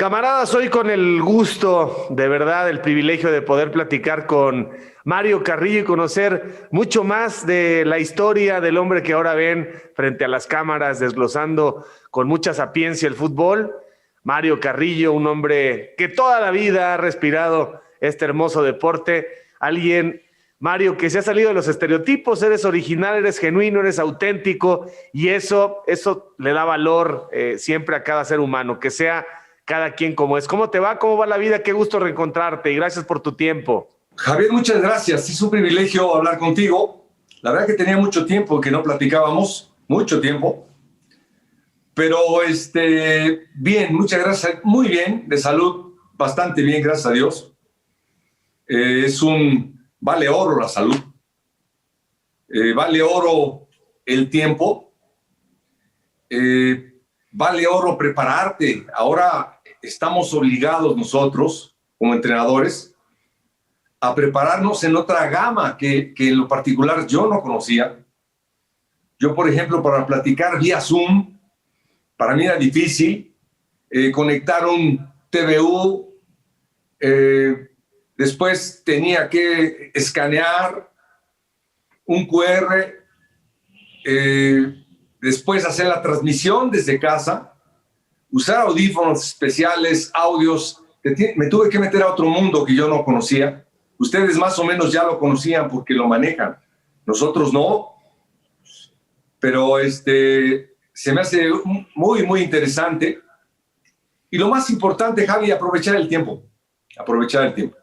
Camaradas, hoy con el gusto, de verdad, el privilegio de poder platicar con Mario Carrillo y conocer mucho más de la historia del hombre que ahora ven frente a las cámaras, desglosando con mucha sapiencia el fútbol. Mario Carrillo, un hombre que toda la vida ha respirado este hermoso deporte. Alguien, Mario, que se ha salido de los estereotipos, eres original, eres genuino, eres auténtico y eso le da valor siempre a cada ser humano, que sea cada quien como es. ¿Cómo te va? ¿Cómo va la vida? Qué gusto reencontrarte y gracias por tu tiempo. Javier, muchas gracias. Es un privilegio hablar contigo. La verdad que tenía mucho tiempo que no platicábamos, mucho tiempo. Pero bien, muchas gracias. Muy bien, de salud, bastante bien, gracias a Dios. Vale oro la salud. Vale oro el tiempo. Vale oro prepararte. Ahora estamos obligados nosotros, como entrenadores, a prepararnos en otra gama que en lo particular yo no conocía. Yo, por ejemplo, para platicar vía Zoom, para mí era difícil conectar un TVU. Después tenía que escanear un QR. Después hacer la transmisión desde casa, usar audífonos especiales, audios. Me tuve que meter a otro mundo que yo no conocía. Ustedes más o menos ya lo conocían porque lo manejan. Nosotros no. Pero se me hace muy, muy interesante. Y lo más importante, Javi, aprovechar el tiempo. Aprovechar el tiempo.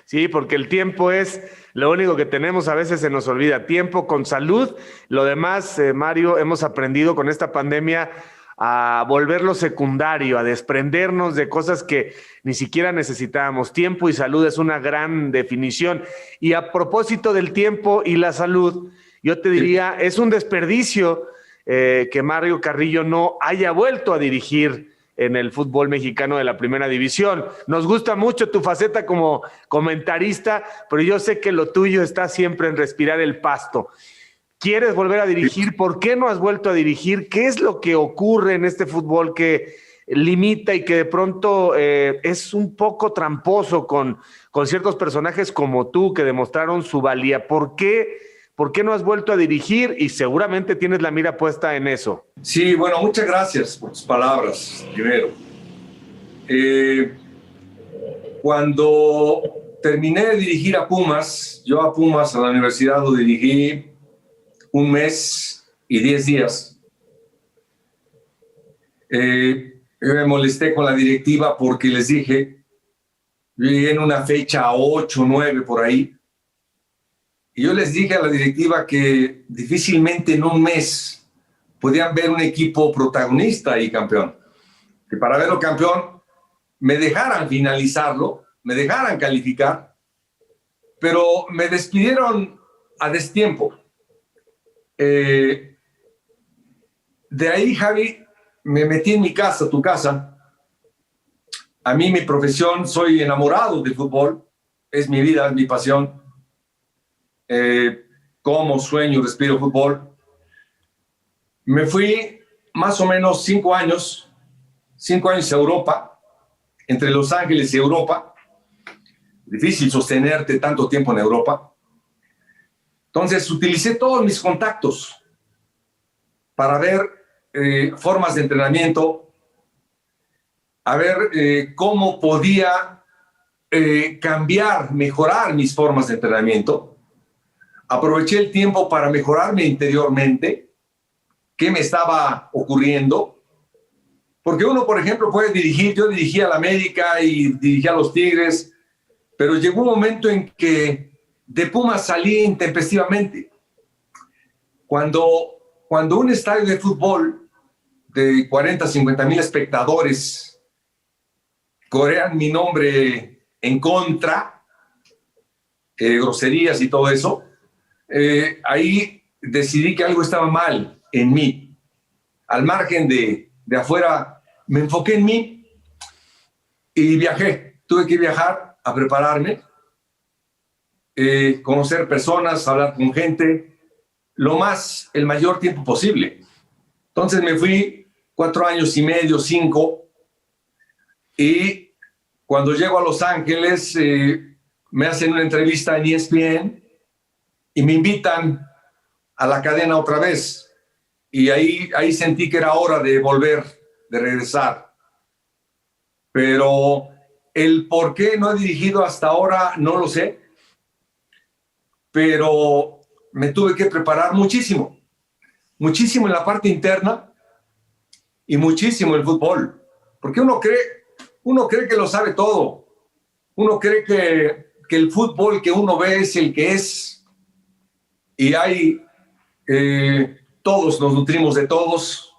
Sí, porque el tiempo es lo único que tenemos, a veces se nos olvida. Tiempo con salud. Lo demás, Mario, hemos aprendido con esta pandemia a volverlo secundario, a desprendernos de cosas que ni siquiera necesitábamos. Tiempo y salud es una gran definición. Y a propósito del tiempo y la salud, yo te diría, es un desperdicio que Mario Carrillo no haya vuelto a dirigir en el fútbol mexicano de la primera división. Nos gusta mucho tu faceta como comentarista, pero yo sé que lo tuyo está siempre en respirar el pasto. ¿Quieres volver a dirigir? ¿Por qué no has vuelto a dirigir? ¿Qué es lo que ocurre en este fútbol que limita y que de pronto es un poco tramposo con ciertos personajes como tú que demostraron su valía? ¿Por qué no has vuelto a dirigir? Y seguramente tienes la mira puesta en eso. Sí, bueno, muchas gracias por tus palabras, primero. Cuando terminé de dirigir a Pumas, yo a Pumas, a la universidad, lo dirigí 1 mes y 10 días. Yo me molesté con la directiva porque les dije, yo llegué en una fecha 8, 9 por ahí, y yo les dije a la directiva que difícilmente en 1 mes podían ver un equipo protagonista y campeón. Que para verlo campeón me dejaran finalizarlo, me dejaran calificar, pero me despidieron a destiempo. De ahí, Javi, me metí en mi casa, tu casa. A mí, mi profesión, soy enamorado del fútbol, es mi vida, es mi pasión. Como sueño, respiro fútbol. Me fui más o menos 5 años a Europa, entre Los Ángeles y Europa. Difícil sostenerte tanto tiempo en Europa. Entonces, utilicé todos mis contactos para ver formas de entrenamiento, a ver cómo podía cambiar, mejorar mis formas de entrenamiento. Aproveché el tiempo para mejorarme interiormente, qué me estaba ocurriendo. Porque uno, por ejemplo, puede dirigir, yo dirigí a la América y dirigí a los Tigres, pero llegó un momento en que de Pumas salí intempestivamente. Cuando un estadio de fútbol de 40, 50 mil espectadores corean mi nombre en contra, groserías y todo eso, ahí decidí que algo estaba mal en mí. Al margen de afuera, me enfoqué en mí y viajé. Tuve que viajar a prepararme, conocer personas, hablar con gente, el mayor tiempo posible. Entonces me fui 4 años y medio, 5, Y cuando llego a Los Ángeles, me hacen una entrevista en ESPN y me invitan a la cadena otra vez. Y ahí sentí que era hora de volver, de regresar. Pero el por qué no he dirigido hasta ahora no lo sé. Pero me tuve que preparar muchísimo. Muchísimo en la parte interna y muchísimo en el fútbol. Porque uno cree que lo sabe todo. Uno cree que el fútbol que uno ve es el que es. Y todos nos nutrimos de todos.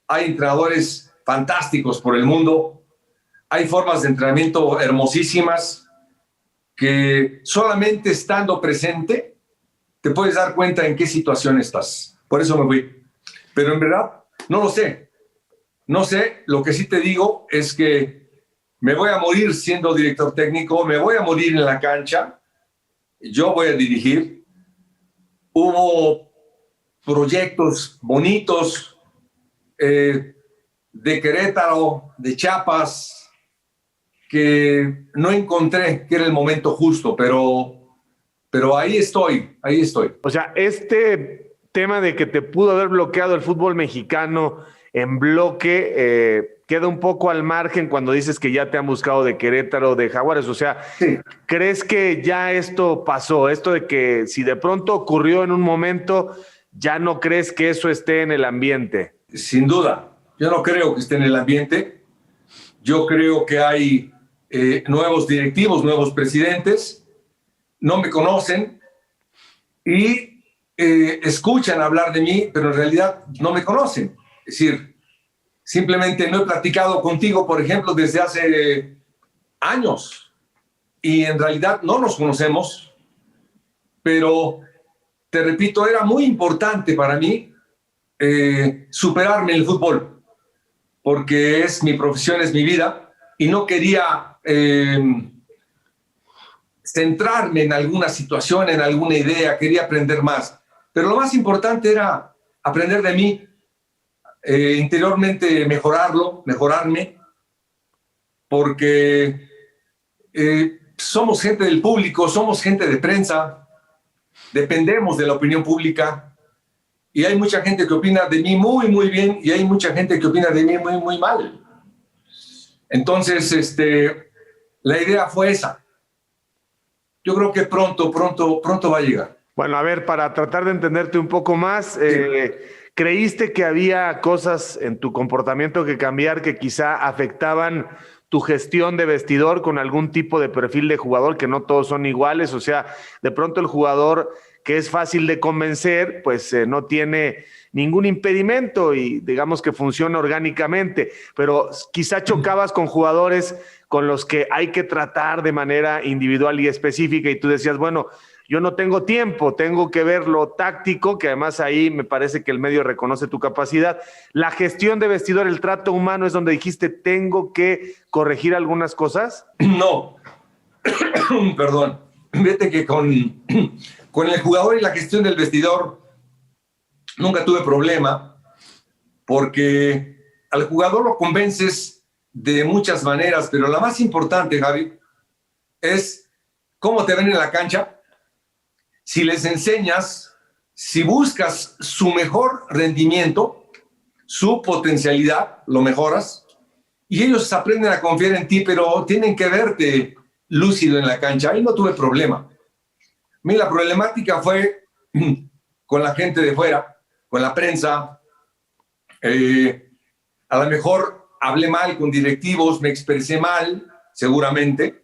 Hay entrenadores fantásticos por el mundo. Hay formas de entrenamiento hermosísimas que solamente estando presente te puedes dar cuenta en qué situación estás. Por eso me fui. Pero en verdad, no lo sé. No sé, lo que sí te digo es que me voy a morir siendo director técnico, me voy a morir en la cancha, yo voy a dirigir. Hubo proyectos bonitos de Querétaro, de Chiapas, que no encontré que era el momento justo, pero ahí estoy. O sea, este tema de que te pudo haber bloqueado el fútbol mexicano en bloque, queda un poco al margen cuando dices que ya te han buscado de Querétaro, de Jaguares. O sea, Sí. ¿crees que ya esto pasó? Esto de que si de pronto ocurrió en un momento, ¿ya no crees que eso esté en el ambiente? Sin duda, yo no creo que esté en el ambiente. Yo creo que hay nuevos directivos, nuevos presidentes, no me conocen y escuchan hablar de mí, pero en realidad no me conocen. Es decir, simplemente no he platicado contigo, por ejemplo, desde hace años y en realidad no nos conocemos, pero te repito, era muy importante para mí superarme en el fútbol, porque es mi profesión, es mi vida, y no quería centrarme en alguna situación, en alguna idea, quería aprender más. Pero lo más importante era aprender de mí, interiormente mejorarme, porque somos gente del público, somos gente de prensa, dependemos de la opinión pública, y hay mucha gente que opina de mí muy, muy bien, y hay mucha gente que opina de mí muy, muy mal. Entonces, la idea fue esa. Yo creo que pronto va a llegar. Bueno, a ver, para tratar de entenderte un poco más, ¿creíste que había cosas en tu comportamiento que cambiar que quizá afectaban tu gestión de vestidor con algún tipo de perfil de jugador, que no todos son iguales? O sea, de pronto el jugador que es fácil de convencer, pues no tiene ningún impedimento y digamos que funciona orgánicamente, pero quizá chocabas con jugadores con los que hay que tratar de manera individual y específica y tú decías, bueno, yo no tengo tiempo, tengo que ver lo táctico, que además ahí me parece que el medio reconoce tu capacidad. La gestión de vestidor, el trato humano es donde dijiste, tengo que corregir algunas cosas. No, perdón. Vete que con el jugador y la gestión del vestidor nunca tuve problema, porque al jugador lo convences de muchas maneras, pero la más importante, Javi, es cómo te ven en la cancha. Si les enseñas, si buscas su mejor rendimiento, su potencialidad, lo mejoras, y ellos aprenden a confiar en ti, pero tienen que verte lúcido en la cancha. Ahí no tuve problema. A mí la problemática fue con la gente de fuera, con la prensa. A lo mejor hablé mal con directivos, me expresé mal, seguramente,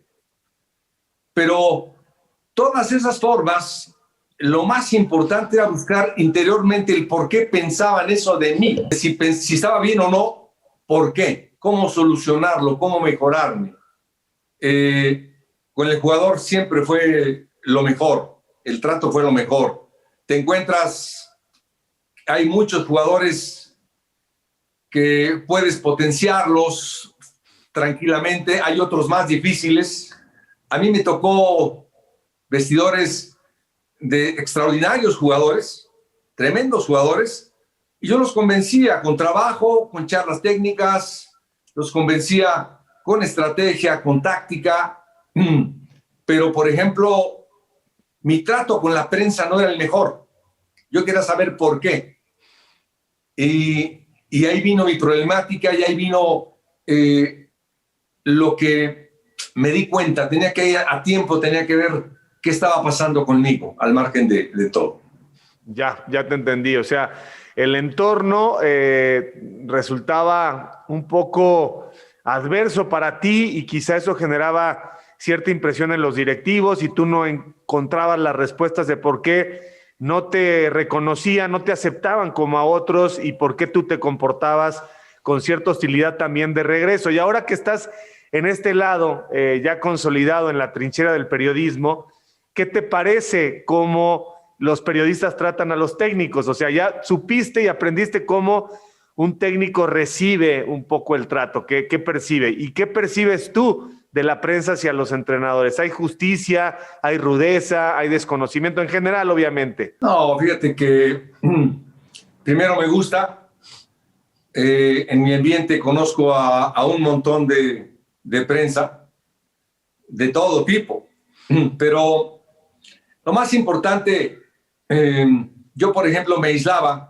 pero todas esas formas, lo más importante era buscar interiormente el por qué pensaban eso de mí. Si estaba bien o no, por qué, cómo solucionarlo, cómo mejorarme. Con el jugador siempre fue lo mejor, el trato fue lo mejor. Te encuentras, hay muchos jugadores que puedes potenciarlos tranquilamente, hay otros más difíciles. A mí me tocó vestidores de extraordinarios jugadores, tremendos jugadores, y yo los convencía con trabajo, con charlas técnicas, los convencía con estrategia, con táctica, pero por ejemplo, mi trato con la prensa no era el mejor. Yo quería saber por qué. Y ahí vino mi problemática, y ahí vino lo que me di cuenta. Tenía que ir a tiempo, tenía que ver qué estaba pasando conmigo, al margen de todo. Ya te entendí. O sea, el entorno resultaba un poco adverso para ti y quizá eso generaba cierta impresión en los directivos y tú no encontrabas las respuestas de por qué no te reconocían, no te aceptaban como a otros y por qué tú te comportabas con cierta hostilidad también de regreso. Y ahora que estás en este lado, ya consolidado en la trinchera del periodismo, ¿qué te parece cómo los periodistas tratan a los técnicos? O sea, ya supiste y aprendiste cómo un técnico recibe un poco el trato, qué percibe. ¿Y qué percibes tú de la prensa hacia los entrenadores? ¿Hay justicia, hay rudeza, hay desconocimiento en general, obviamente? No, fíjate que primero me gusta. En mi ambiente conozco a un montón de prensa de todo tipo, pero lo más importante, yo por ejemplo me aislaba,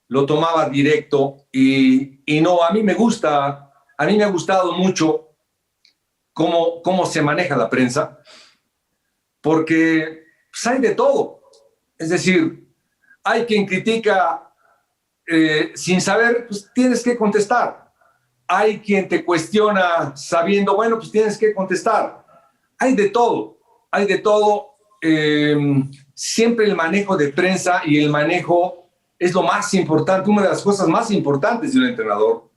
lo tomaba directo y no, a mí me ha gustado mucho cómo se maneja la prensa, porque pues, hay de todo. Es decir, hay quien critica sin saber, pues tienes que contestar. Hay quien te cuestiona sabiendo, bueno, pues tienes que contestar. Hay de todo, hay de todo. Siempre el manejo de prensa y el manejo es lo más importante, una de las cosas más importantes de un entrenador.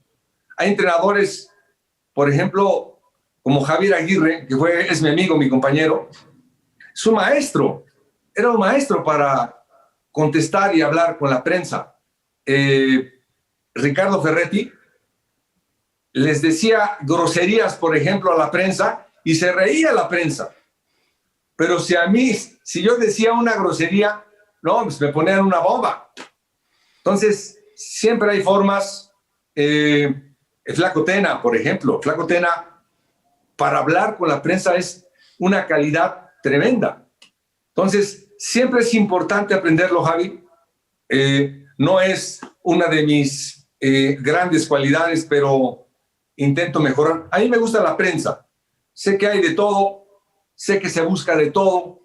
Hay entrenadores, por ejemplo, como Javier Aguirre, que es mi amigo, mi compañero, es un maestro, era un maestro para contestar y hablar con la prensa. Ricardo Ferretti les decía groserías, por ejemplo, a la prensa y se reía la prensa. Pero si yo decía una grosería, no, pues me ponían una bomba. Entonces, siempre hay formas. El Flaco Tena, por ejemplo, Flaco Tena, para hablar con la prensa es una calidad tremenda. Entonces, siempre es importante aprenderlo, Javi. No es una de mis grandes cualidades, pero intento mejorar. A mí me gusta la prensa. Sé que hay de todo, sé que se busca de todo.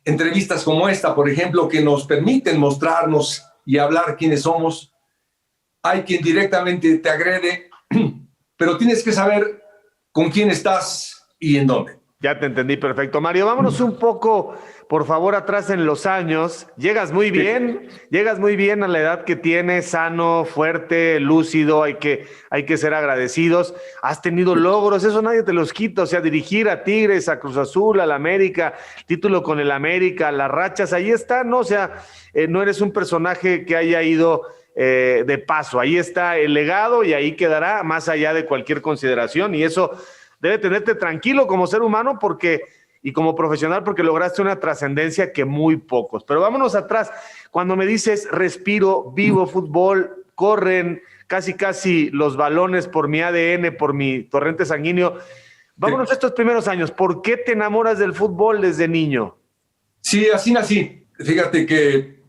Entrevistas como esta, por ejemplo, que nos permiten mostrarnos y hablar quiénes somos. Hay quien directamente te agrede, pero tienes que saber con quién estás y en dónde. Ya te entendí perfecto. Mario, vámonos un poco, por favor, atrás en los años. Llegas muy bien a la edad que tienes, sano, fuerte, lúcido, hay que ser agradecidos. Has tenido logros, eso nadie te los quita, o sea, dirigir a Tigres, a Cruz Azul, al América, título con el América, las rachas, ahí está, ¿no? O sea, no eres un personaje que haya ido de paso, ahí está el legado y ahí quedará más allá de cualquier consideración y eso debe tenerte tranquilo como ser humano y como profesional porque lograste una trascendencia que muy pocos. Pero vámonos atrás. Cuando me dices respiro, vivo fútbol, corren casi los balones por mi ADN, por mi torrente sanguíneo. Vámonos a estos primeros años. ¿Por qué te enamoras del fútbol desde niño? Sí, así nací. Fíjate que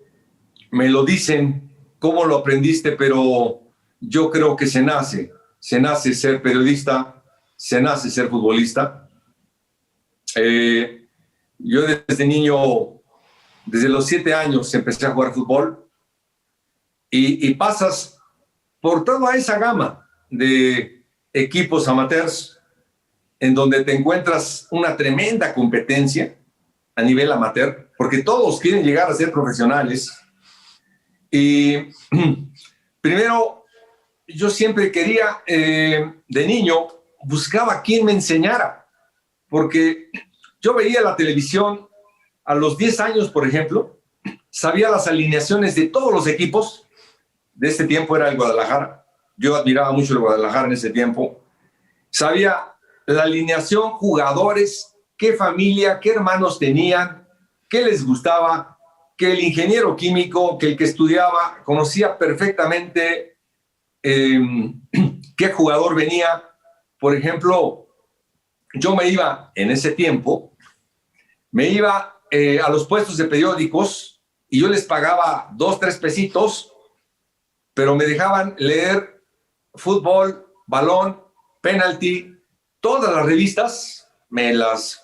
me lo dicen, cómo lo aprendiste, pero yo creo que se nace ser periodista, se nace ser futbolista. Yo desde niño, desde los 7 años empecé a jugar fútbol y pasas por toda esa gama de equipos amateurs en donde te encuentras una tremenda competencia a nivel amateur, porque todos quieren llegar a ser profesionales. Y primero, yo siempre quería, de niño, buscaba quién me enseñara, porque yo veía la televisión a los 10 años, por ejemplo, sabía las alineaciones de todos los equipos. De este tiempo era el Guadalajara. Yo admiraba mucho el Guadalajara en ese tiempo. Sabía la alineación, jugadores, qué familia, qué hermanos tenían, qué les gustaba, que el ingeniero químico, que el que estudiaba, conocía perfectamente qué jugador venía. Por ejemplo, yo me iba en ese tiempo, a los puestos de periódicos y yo les pagaba 2, 3 pesitos, pero me dejaban leer fútbol, balón, penalti, todas las revistas, me las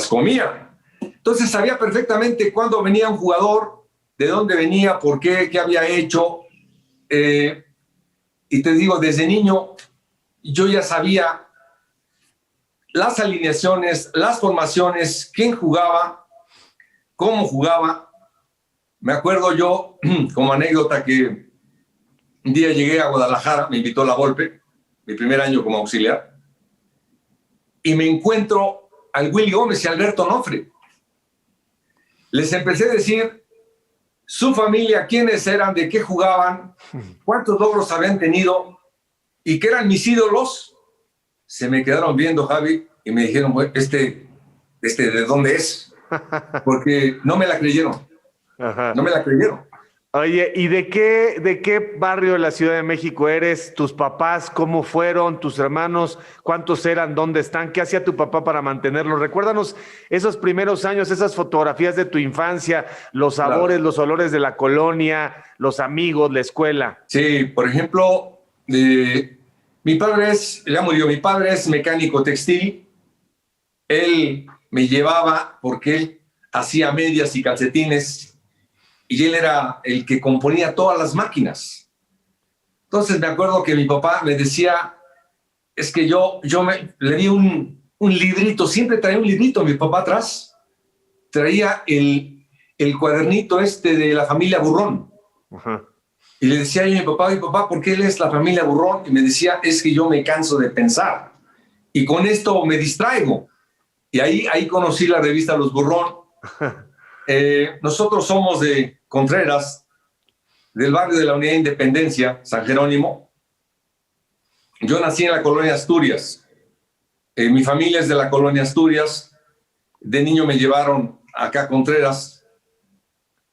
comía. Entonces sabía perfectamente cuándo venía un jugador, de dónde venía, por qué había hecho. Y te digo, desde niño yo ya sabía las alineaciones, las formaciones, quién jugaba, cómo jugaba. Me acuerdo yo, como anécdota, que un día llegué a Guadalajara, me invitó la Volpe, mi primer año como auxiliar, y me encuentro al Willy Gómez y Alberto Nofre. Les empecé a decir su familia, quiénes eran, de qué jugaban, cuántos logros habían tenido y que eran mis ídolos. Se me quedaron viendo, Javi, y me dijeron, ¿de dónde es? Porque no me la creyeron. Ajá. No me la creyeron. Oye, ¿y de qué barrio de la Ciudad de México eres? ¿Tus papás cómo fueron? ¿Tus hermanos cuántos eran? ¿Dónde están? ¿Qué hacía tu papá para mantenerlos? Recuérdanos esos primeros años, esas fotografías de tu infancia, los sabores, claro, los olores de la colonia, los amigos, la escuela. Sí, por ejemplo, mi padre ya murió, mi padre es mecánico textil. Él me llevaba porque él hacía medias y calcetines y él era el que componía todas las máquinas. Entonces me acuerdo que mi papá me decía, es que le di un librito, siempre traía un librito, mi papá atrás traía el cuadernito de la familia Burrón. Ajá. Y le decía yo a mi papá, ¿por qué lees la familia Burrón? Y me decía, es que yo me canso de pensar y con esto me distraigo. Y ahí conocí la revista Los Burrón. Nosotros somos de Contreras, del barrio de la Unidad de Independencia, San Jerónimo. Yo nací en la colonia Asturias. Mi familia es de la colonia Asturias. De niño me llevaron acá a Contreras.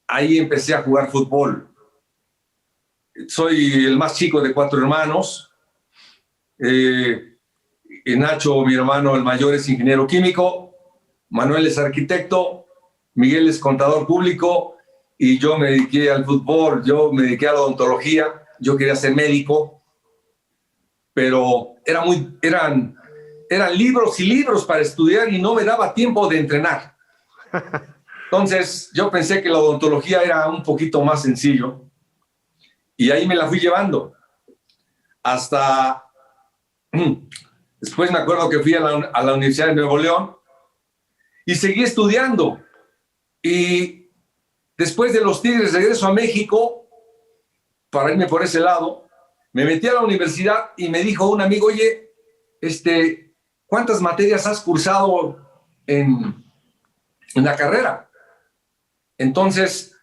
Ahí empecé a jugar fútbol. Soy el más chico de 4 hermanos. Nacho, mi hermano, el mayor, es ingeniero químico. Manuel es arquitecto. Miguel es contador público. Y yo me dediqué al fútbol, yo me dediqué a la odontología. Yo quería ser médico. Pero eran libros y libros para estudiar y no me daba tiempo de entrenar. Entonces yo pensé que la odontología era un poquito más sencillo. Y ahí me la fui llevando. Hasta... Después me acuerdo que fui a la Universidad de Nuevo León y seguí estudiando. Y después de los Tigres regreso a México para irme por ese lado. Me metí a la universidad y me dijo un amigo, oye, ¿cuántas materias has cursado en la carrera? Entonces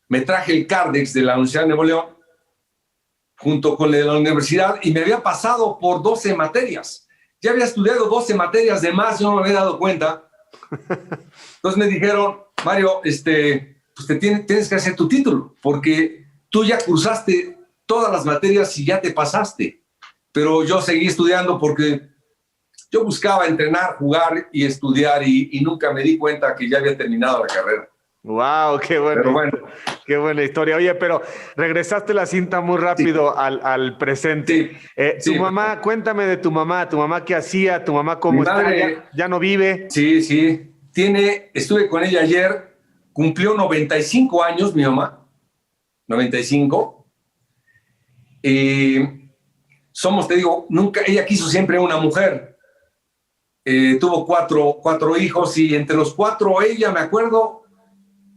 me traje el Cardex de la Universidad de Nuevo León junto con el de la universidad y me había pasado por 12 materias. Ya había estudiado 12 materias de más, yo no me había dado cuenta. Entonces me dijeron, Mario, pues tienes que hacer tu título, porque tú ya cursaste todas las materias y ya te pasaste. Pero yo seguí estudiando porque yo buscaba entrenar, jugar y estudiar y nunca me di cuenta que ya había terminado la carrera. ¡Wow! ¡Qué bueno! Qué buena historia. Oye, pero regresaste la cinta muy rápido, sí, al presente. Sí. Tu mamá, cuéntame de tu mamá. ¿Tu mamá qué hacía? ¿Tu mamá cómo está? ¿Ya no vive? Sí. Estuve con ella ayer. Cumplió 95 años mi mamá. 95. Te digo, ella quiso siempre una mujer. Tuvo cuatro hijos y entre los 4 ella, me acuerdo,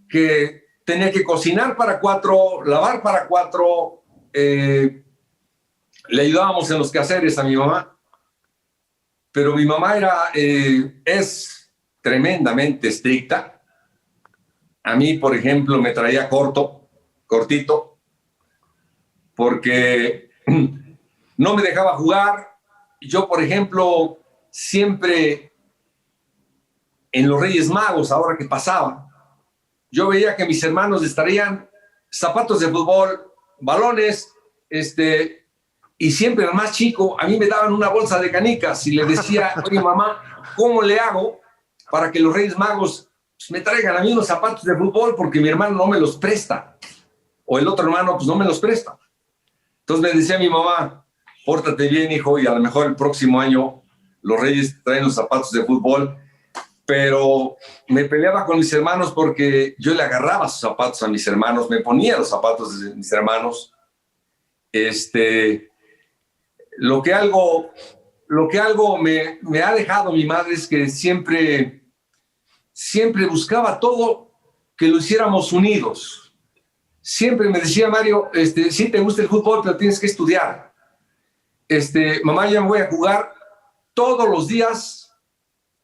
que tenía que cocinar para 4, lavar para 4, le ayudábamos en los quehaceres a mi mamá, pero mi mamá es tremendamente estricta. A mí, por ejemplo, me traía cortito, porque no me dejaba jugar. Yo, por ejemplo, siempre en los Reyes Magos, ahora que pasaba, yo veía que mis hermanos les traían zapatos de fútbol, balones, y siempre el más chico, a mí me daban una bolsa de canicas y le decía, oye mamá, ¿cómo le hago para que los Reyes Magos me traigan a mí unos zapatos de fútbol porque mi hermano no me los presta? O el otro hermano pues no me los presta. Entonces me decía mi mamá, pórtate bien, hijo, y a lo mejor el próximo año los Reyes traen los zapatos de fútbol. Pero me peleaba con mis hermanos porque yo le agarraba sus zapatos a mis hermanos, me ponía los zapatos de mis hermanos. Lo que algo me ha dejado mi madre es que siempre buscaba todo que lo hiciéramos unidos. Siempre me decía, Mario, sí te gusta el fútbol, pero tienes que estudiar. Mamá, ya me voy a jugar. Todos los días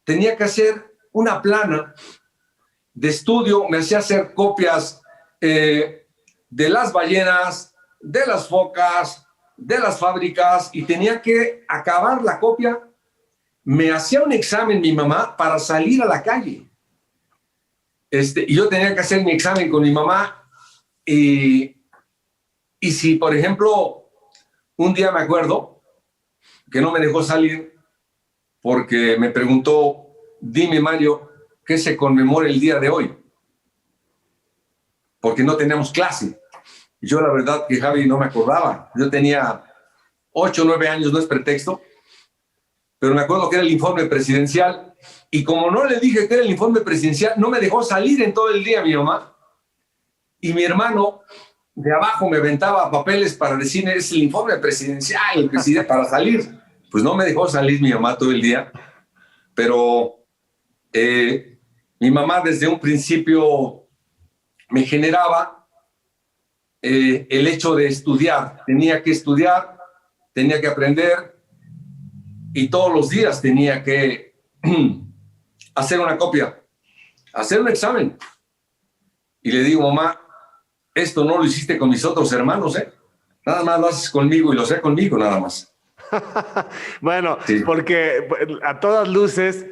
tenía que hacer una plana de estudio, me hacía hacer copias de las ballenas, de las focas, de las fábricas, y tenía que acabar la copia. Me hacía un examen mi mamá para salir a la calle. Y yo tenía que hacer mi examen con mi mamá. Y si, por ejemplo, un día me acuerdo que no me dejó salir porque me preguntó, dime, Mario, ¿qué se conmemora el día de hoy? Porque no teníamos clase. Yo la verdad que, Javi, no me acordaba. Yo tenía 8 o 9 años, no es pretexto, pero me acuerdo que era el informe presidencial, y como no le dije que era el informe presidencial, no me dejó salir en todo el día mi mamá. Y mi hermano de abajo me aventaba papeles para decir, es el informe presidencial, el presidente, para salir. Pues no me dejó salir mi mamá todo el día, pero mi mamá desde un principio me generaba el hecho de estudiar. Tenía que estudiar, tenía que aprender, y todos los días tenía que hacer una copia, hacer un examen. Y le digo, mamá, esto no lo hiciste con mis otros hermanos, ¿eh? Nada más lo haces conmigo, y lo sé conmigo nada más. Bueno, sí. Porque a todas luces,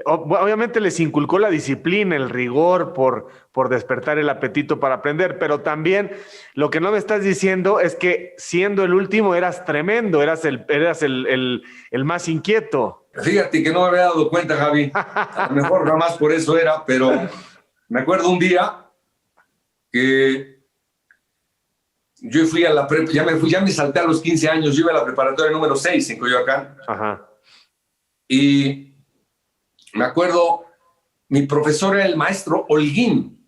obviamente les inculcó la disciplina, el rigor por despertar el apetito para aprender, pero también lo que no me estás diciendo es que siendo el último eras tremendo, eras el más inquieto. Fíjate que no me había dado cuenta, Javi. A lo mejor nada más por eso era, pero me acuerdo un día que yo fui a la prepa, ya me salté a los 15 años, yo iba a la preparatoria número 6 en Coyoacán. Ajá. Y me acuerdo, mi profesor era el maestro Holguín.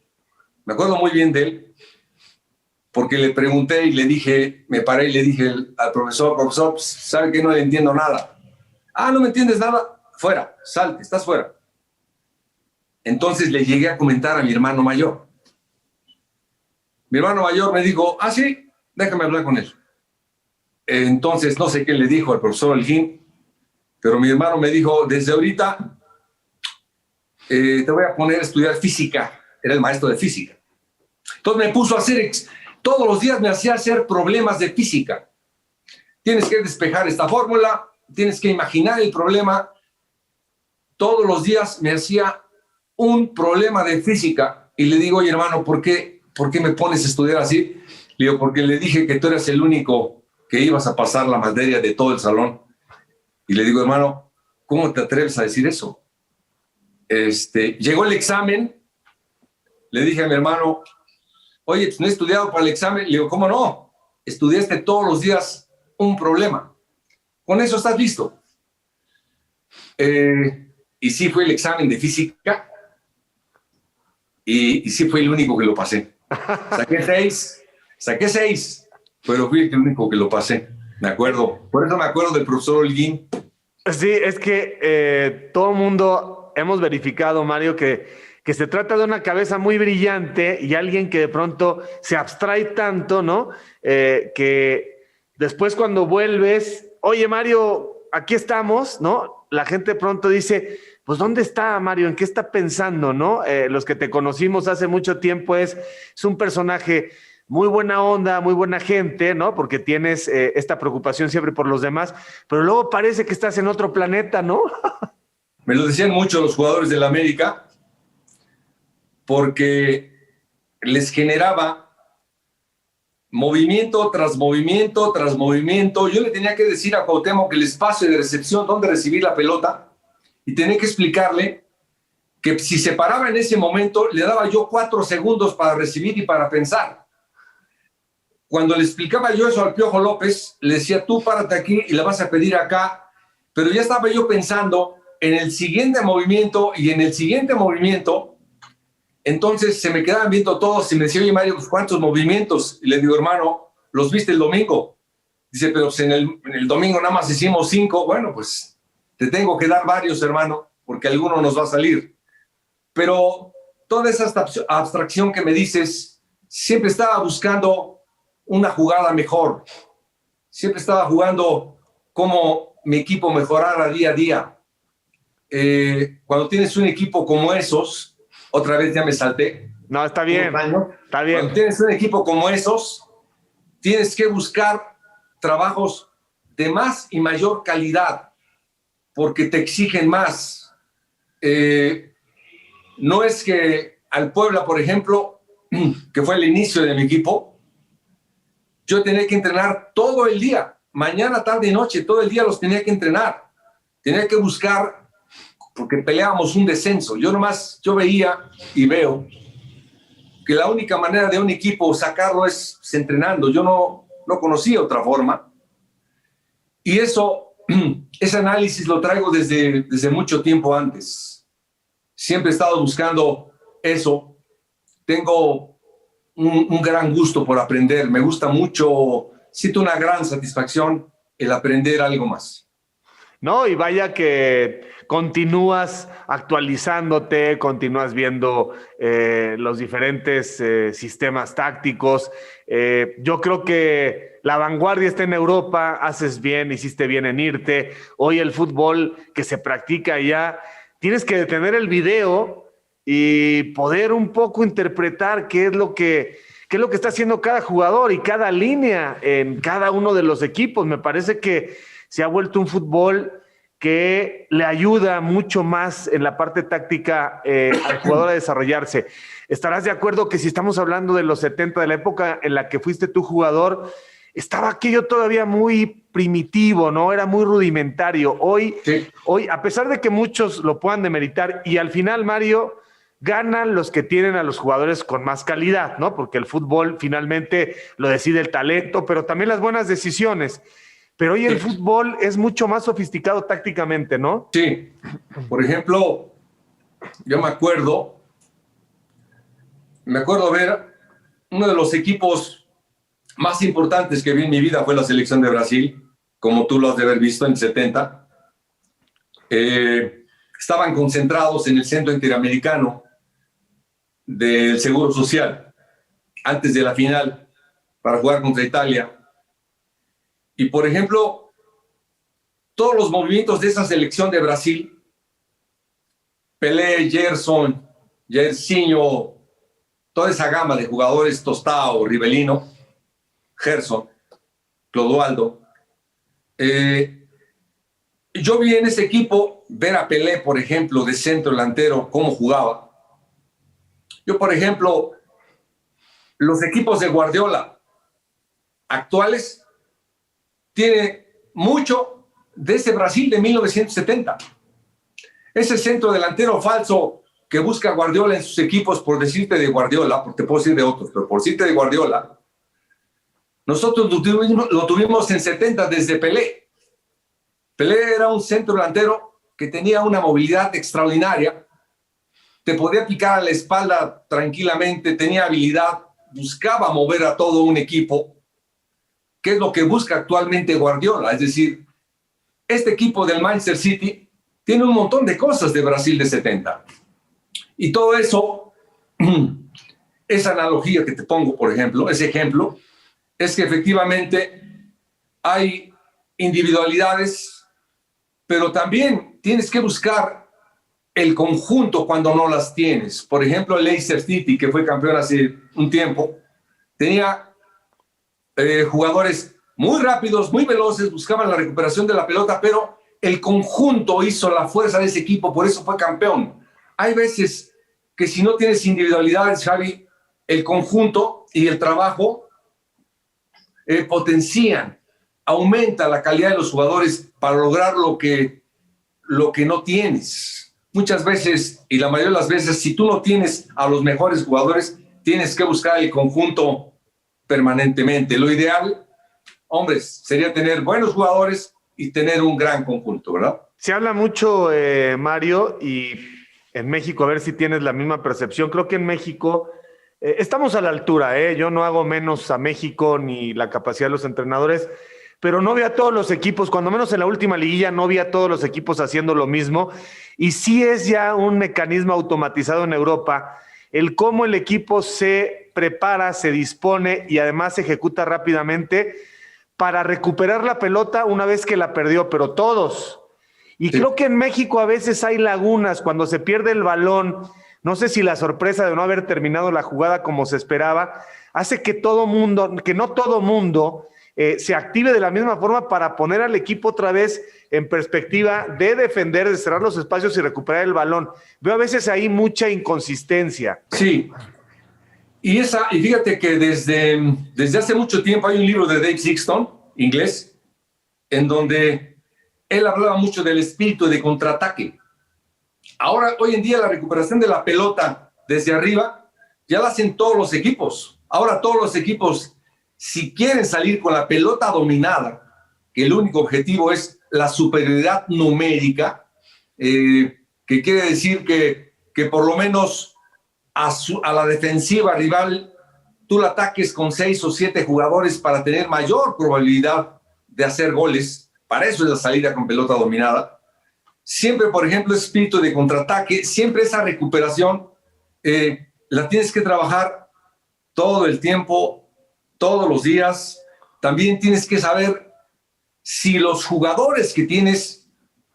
Me acuerdo muy bien de él, porque le pregunté y le dije, me paré y le dije al profesor, ¿sabe que no le entiendo nada? Ah, ¿no me entiendes nada? Fuera, salte, estás fuera. Entonces le llegué a comentar a mi hermano mayor. Mi hermano mayor me dijo, ah, sí, déjame hablar con él. Entonces, no sé qué le dijo al profesor Holguín, pero mi hermano me dijo, desde ahorita te voy a poner a estudiar física. Era el maestro de física. Entonces me puso a hacer, todos los días me hacía hacer problemas de física. Tienes que despejar esta fórmula, tienes que imaginar el problema. Todos los días me hacía un problema de física. Y le digo, oye, hermano, ¿por qué me pones a estudiar así? Le digo, porque le dije que tú eras el único que ibas a pasar la materia de todo el salón. Y le digo, hermano, ¿cómo te atreves a decir eso? Llegó el examen, le dije a mi hermano, oye, pues no he estudiado para el examen. Le digo, ¿cómo no? Estudiaste todos los días un problema. Con eso estás listo. Y sí fue el examen de física, y sí fue el único que lo pasé. Saqué 6, pero fui el único que lo pasé. Me acuerdo. Por eso me acuerdo del profesor Holguín. Sí, es que todo el mundo hemos verificado, Mario, que se trata de una cabeza muy brillante y alguien que de pronto se abstrae tanto, ¿no? Que después cuando vuelves, oye, Mario, aquí estamos, ¿no? La gente de pronto dice, pues, ¿dónde está Mario? ¿En qué está pensando, no? Los que te conocimos hace mucho tiempo es un personaje muy buena onda, muy buena gente, ¿no? Porque tienes esta preocupación siempre por los demás, pero luego parece que estás en otro planeta, ¿no? Me lo decían mucho los jugadores del América, porque les generaba movimiento tras movimiento tras movimiento. Yo le tenía que decir a Cuauhtémoc que el espacio de recepción, donde recibir la pelota, y tenía que explicarle que si se paraba en ese momento, le daba yo 4 segundos para recibir y para pensar. Cuando le explicaba yo eso al Piojo López, le decía, tú párate aquí y la vas a pedir acá, pero ya estaba yo pensando en el siguiente movimiento y en el siguiente movimiento. Entonces se me quedaban viendo todos y me decía, oye Mario, pues, ¿cuántos movimientos? Y le digo, hermano, ¿los viste el domingo? Dice, pero pues en el domingo nada más hicimos 5. Bueno, pues te tengo que dar varios, hermano, porque alguno nos va a salir. Pero toda esa abstracción que me dices, siempre estaba buscando una jugada mejor. Siempre estaba jugando cómo mi equipo mejorara día a día. Cuando tienes un equipo como esos, otra vez ya me salté. No, está bien. Está bien. Cuando tienes un equipo como esos, tienes que buscar trabajos de más y mayor calidad, porque te exigen más. No es que al Puebla, por ejemplo, que fue el inicio de mi equipo, yo tenía que entrenar todo el día, mañana, tarde y noche, todo el día los tenía que entrenar. Tenía que buscar, porque peleábamos un descenso. Yo veía y veo que la única manera de un equipo sacarlo es entrenando. Yo no conocía otra forma. Y ese análisis lo traigo desde mucho tiempo antes. Siempre he estado buscando eso. Tengo un gran gusto por aprender. Me gusta mucho, siento una gran satisfacción el aprender algo más. No, y vaya que continúas actualizándote, continúas viendo los diferentes sistemas tácticos. Yo creo que la vanguardia está en Europa, haces bien, hiciste bien en irte. Hoy el fútbol que se practica allá, tienes que detener el video y poder un poco interpretar qué es lo que está haciendo cada jugador y cada línea en cada uno de los equipos. Me parece que se ha vuelto un fútbol que le ayuda mucho más en la parte táctica al jugador a desarrollarse. ¿Estarás de acuerdo que si estamos hablando de los 70, de la época en la que fuiste tú jugador, estaba aquello todavía muy primitivo, ¿no? Era muy rudimentario. Hoy, a pesar de que muchos lo puedan demeritar, y al final, Mario, ganan los que tienen a los jugadores con más calidad, ¿no? Porque el fútbol finalmente lo decide el talento, pero también las buenas decisiones. Pero hoy el fútbol es mucho más sofisticado tácticamente, ¿no? Sí. Por ejemplo, yo me acuerdo ver uno de los equipos más importantes que vi en mi vida fue la selección de Brasil, como tú lo has de haber visto en el 70. Estaban concentrados en el Centro Interamericano del Seguro Social antes de la final para jugar contra Italia. Y, por ejemplo, todos los movimientos de esa selección de Brasil, Pelé, Gerson, Jairzinho, toda esa gama de jugadores, Tostao, Rivelino, Gerson, Clodoaldo. Yo vi en ese equipo ver a Pelé, por ejemplo, de centro delantero, cómo jugaba. Yo, por ejemplo, los equipos de Guardiola actuales tiene mucho de ese Brasil de 1970. Ese centro delantero falso que busca Guardiola en sus equipos, por decirte de Guardiola, porque te puedo decir de otros, pero por decirte de Guardiola, nosotros lo tuvimos en 70 desde Pelé. Pelé era un centro delantero que tenía una movilidad extraordinaria, te podía picar a la espalda tranquilamente, tenía habilidad, buscaba mover a todo un equipo, que es lo que busca actualmente Guardiola. Es decir, este equipo del Manchester City tiene un montón de cosas de Brasil de 70. Y todo eso, esa analogía que te pongo, por ejemplo, ese ejemplo, es que efectivamente hay individualidades, pero también tienes que buscar el conjunto cuando no las tienes. Por ejemplo, el Leicester City, que fue campeón hace un tiempo, tenía jugadores muy rápidos, muy veloces, buscaban la recuperación de la pelota, pero el conjunto hizo la fuerza de ese equipo, por eso fue campeón. Hay veces que si no tienes individualidades, Javi, el conjunto y el trabajo potencian, aumenta la calidad de los jugadores para lograr lo que no tienes. Muchas veces, y la mayoría de las veces, si tú no tienes a los mejores jugadores, tienes que buscar el conjunto permanentemente. Lo ideal, hombres, sería tener buenos jugadores y tener un gran conjunto, ¿verdad? Se habla mucho, Mario, y en México, a ver si tienes la misma percepción. Creo que en México estamos a la altura, ¿eh? Yo no hago menos a México ni la capacidad de los entrenadores, pero no vi a todos los equipos, cuando menos en la última liguilla, no vi a todos los equipos haciendo lo mismo. Y sí es ya un mecanismo automatizado en Europa, el cómo el equipo se prepara, se dispone y además se ejecuta rápidamente para recuperar la pelota una vez que la perdió, pero todos. Y sí, creo que en México a veces hay lagunas cuando se pierde el balón. No sé si la sorpresa de no haber terminado la jugada como se esperaba hace que no todo mundo se active de la misma forma para poner al equipo otra vez en perspectiva de defender, de cerrar los espacios y recuperar el balón. Veo a veces ahí mucha inconsistencia. Sí, y fíjate que desde hace mucho tiempo hay un libro de Dave Sexton, inglés, en donde él hablaba mucho del espíritu de contraataque. Ahora, hoy en día, la recuperación de la pelota desde arriba ya la hacen todos los equipos. Ahora todos los equipos, si quieren salir con la pelota dominada, que el único objetivo es la superioridad numérica, que quiere decir que por lo menos a la defensiva rival tú la ataques con 6 o 7 jugadores para tener mayor probabilidad de hacer goles. Para eso es la salida con pelota dominada. Siempre, por ejemplo, espíritu de contraataque, siempre esa recuperación la tienes que trabajar todo el tiempo, todos los días. También tienes que saber si los jugadores que tienes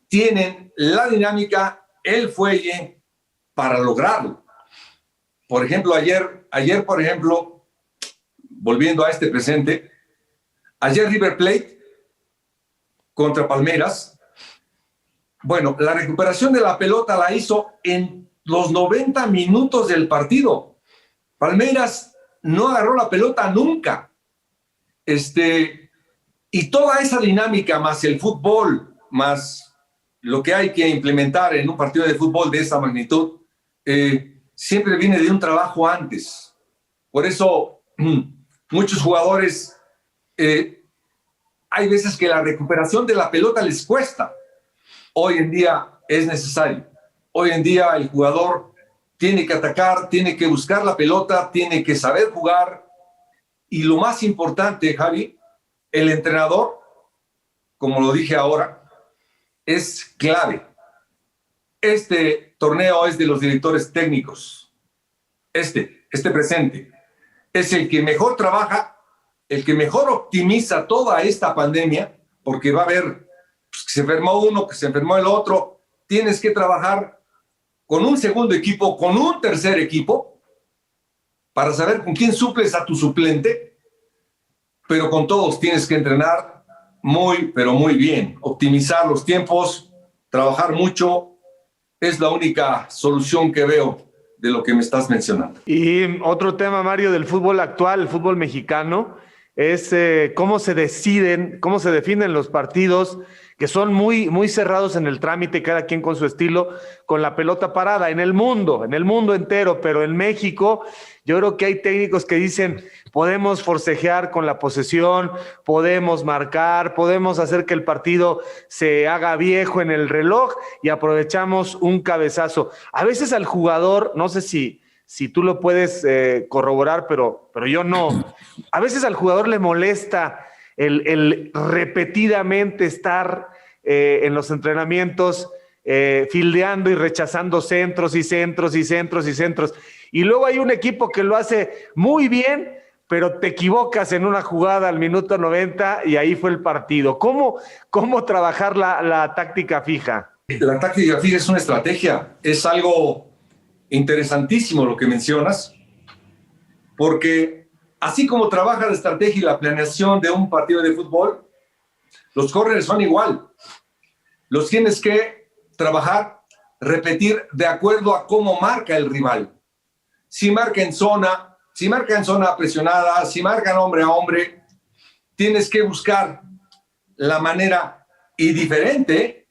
tienen la dinámica, el fuelle para lograrlo. Por ejemplo, ayer, por ejemplo, volviendo a este presente, ayer River Plate contra Palmeiras, bueno, la recuperación de la pelota la hizo en los 90 minutos del partido. Palmeiras no agarró la pelota nunca. Y toda esa dinámica, más el fútbol, más lo que hay que implementar en un partido de fútbol de esa magnitud, siempre viene de un trabajo antes. Por eso, muchos jugadores, hay veces que la recuperación de la pelota les cuesta. Hoy en día es necesario. Hoy en día el jugador tiene que atacar, tiene que buscar la pelota, tiene que saber jugar. Y lo más importante, Javi, el entrenador, como lo dije ahora, es clave. Este torneo es de los directores técnicos. Este presente es el que mejor trabaja, el que mejor optimiza toda esta pandemia, porque va a haber que se enfermó uno, que se enfermó el otro. Tienes que trabajar con un segundo equipo, con un tercer equipo, para saber con quién suples a tu suplente, pero con todos tienes que entrenar muy, pero muy bien. Optimizar los tiempos, trabajar mucho, es la única solución que veo de lo que me estás mencionando. Y otro tema, Mario, del fútbol actual, el fútbol mexicano, es cómo se definen los partidos, que son muy, muy cerrados en el trámite, cada quien con su estilo, con la pelota parada, en el mundo entero, pero en México yo creo que hay técnicos que dicen, podemos forcejear con la posesión, podemos marcar, podemos hacer que el partido se haga viejo en el reloj y aprovechamos un cabezazo. A veces al jugador, no sé si tú lo puedes corroborar, pero yo no. A veces al jugador le molesta el repetidamente estar en los entrenamientos fildeando y rechazando centros y centros y centros y centros. Y luego hay un equipo que lo hace muy bien, pero te equivocas en una jugada al minuto 90 y ahí fue el partido. ¿Cómo trabajar la táctica fija? La táctica fija es una estrategia, es algo interesantísimo lo que mencionas, porque así como trabaja la estrategia y la planeación de un partido de fútbol, los corners son igual. Los tienes que trabajar, repetir de acuerdo a cómo marca el rival. Si marca en zona presionada, si marcan hombre a hombre, tienes que buscar la manera y diferente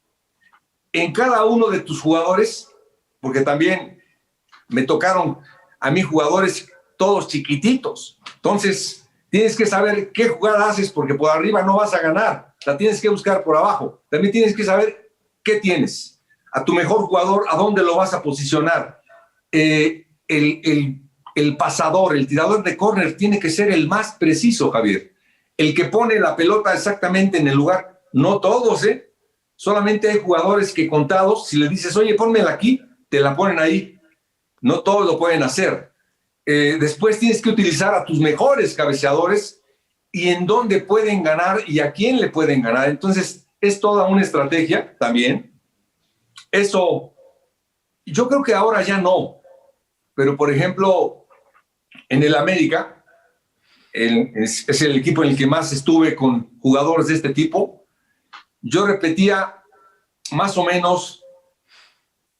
en cada uno de tus jugadores, porque también me tocaron a mí jugadores todos chiquititos. Entonces, tienes que saber qué jugada haces, porque por arriba no vas a ganar. La tienes que buscar por abajo. También tienes que saber qué tienes. A tu mejor jugador, a dónde lo vas a posicionar. El pasador, el tirador de córner tiene que ser el más preciso, Javier. El que pone la pelota exactamente en el lugar. No todos, ¿eh? Solamente hay jugadores que contados, si le dices, oye, pónmela aquí, te la ponen ahí. No todos lo pueden hacer. Después tienes que utilizar a tus mejores cabeceadores y en dónde pueden ganar y a quién le pueden ganar. Entonces, es toda una estrategia también. Eso, yo creo que ahora ya no. Pero, por ejemplo, en el América, es el equipo en el que más estuve con jugadores de este tipo, yo repetía más o menos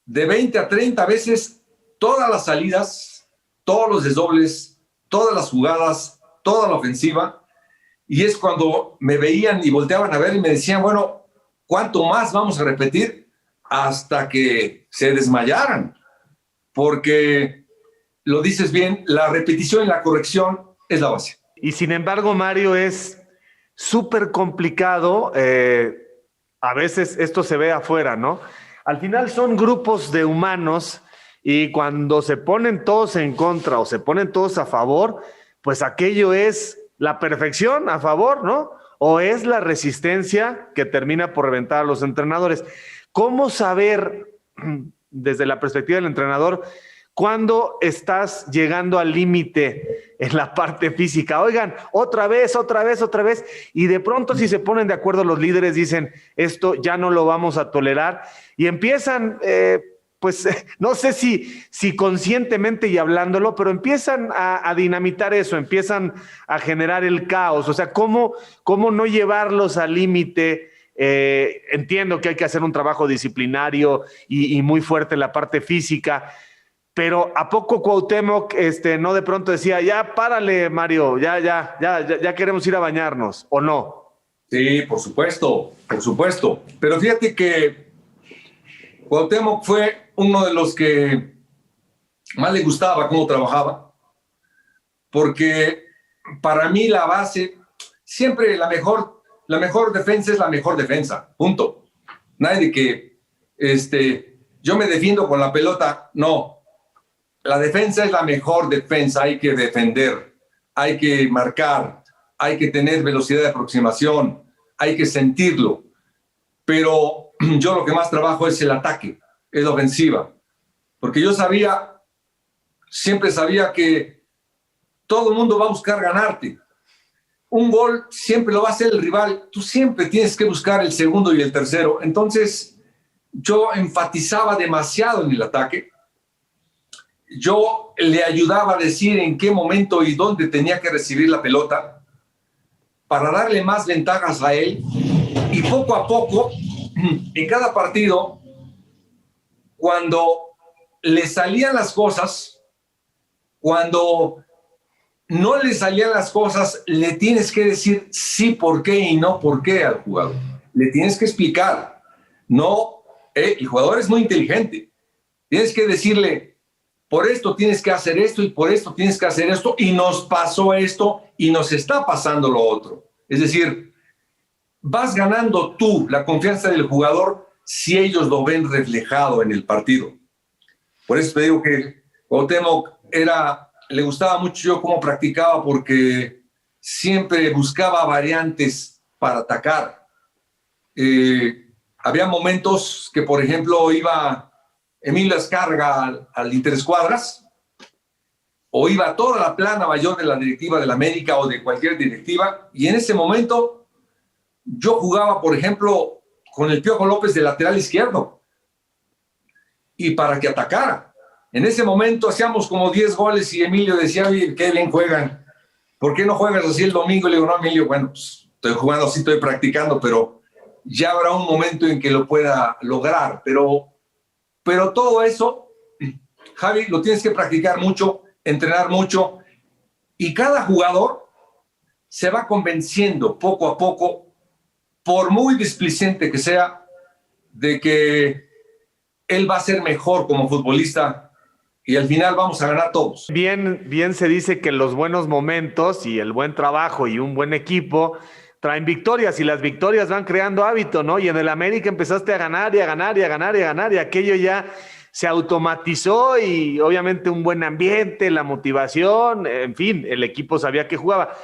de 20 a 30 veces todas las salidas, todos los desdobles, todas las jugadas, toda la ofensiva, y es cuando me veían y volteaban a ver y me decían, bueno, ¿cuánto más vamos a repetir? Hasta que se desmayaran, porque lo dices bien, la repetición y la corrección es la base. Y sin embargo, Mario, es súper complicado, a veces esto se ve afuera, ¿no? Al final son grupos de humanos y cuando se ponen todos en contra o se ponen todos a favor, pues aquello es la perfección a favor, ¿no? O es la resistencia que termina por reventar a los entrenadores. ¿Cómo saber, desde la perspectiva del entrenador, cuándo estás llegando al límite en la parte física? Oigan, otra vez, y de pronto si se ponen de acuerdo los líderes dicen, esto ya no lo vamos a tolerar, y empiezan, pues no sé si conscientemente y hablándolo, pero empiezan a dinamitar eso, empiezan a generar el caos. O sea, ¿cómo no llevarlos al límite? Entiendo que hay que hacer un trabajo disciplinario y muy fuerte en la parte física, pero ¿a poco Cuauhtémoc no de pronto decía, ya párale, Mario, ya queremos ir a bañarnos, o no? Sí, por supuesto. Pero fíjate que Cuauhtémoc fue uno de los que más le gustaba cómo trabajaba, porque para mí la base, siempre la mejor defensa es la mejor defensa, punto. Nadie de que yo me defiendo con la pelota, no. La defensa es la mejor defensa, hay que defender, hay que marcar, hay que tener velocidad de aproximación, hay que sentirlo. Pero yo lo que más trabajo es el ataque, es la ofensiva. Porque yo siempre sabía que todo el mundo va a buscar ganarte. Un gol siempre lo va a hacer el rival, tú siempre tienes que buscar el segundo y el tercero. Entonces, yo enfatizaba demasiado en el ataque. Yo le ayudaba a decir en qué momento y dónde tenía que recibir la pelota para darle más ventajas a él. Y poco a poco, en cada partido, cuando le salían las cosas, cuando no le salían las cosas, le tienes que decir sí, por qué y no por qué al jugador. Le tienes que explicar. No, el jugador es muy inteligente. Tienes que decirle, por esto tienes que hacer esto y por esto tienes que hacer esto y nos pasó esto y nos está pasando lo otro. Es decir, vas ganando tú la confianza del jugador si ellos lo ven reflejado en el partido. Por eso te digo que Cuauhtémoc le gustaba mucho yo cómo practicaba, porque siempre buscaba variantes para atacar. Había momentos que, por ejemplo, iba Emilio Azcárraga al interescuadras, o iba toda la plana mayor de la directiva de la América o de cualquier directiva, y en ese momento yo jugaba, por ejemplo, con el Piojo López de lateral izquierdo, y para que atacara. En ese momento hacíamos como 10 goles y Emilio decía, oye, qué bien juegan, ¿por qué no juegas así el domingo? Le digo, no, Emilio, bueno, pues estoy jugando así, estoy practicando, pero ya habrá un momento en que lo pueda lograr. Pero todo eso, Javi, lo tienes que practicar mucho, entrenar mucho, y cada jugador se va convenciendo poco a poco, por muy displicente que sea, de que él va a ser mejor como futbolista y al final vamos a ganar todos. Bien se dice que los buenos momentos y el buen trabajo y un buen equipo traen victorias y las victorias van creando hábito, ¿no? Y en el América empezaste a ganar y a ganar y a ganar y a ganar y aquello ya se automatizó y obviamente un buen ambiente, la motivación, en fin, el equipo sabía que jugaba.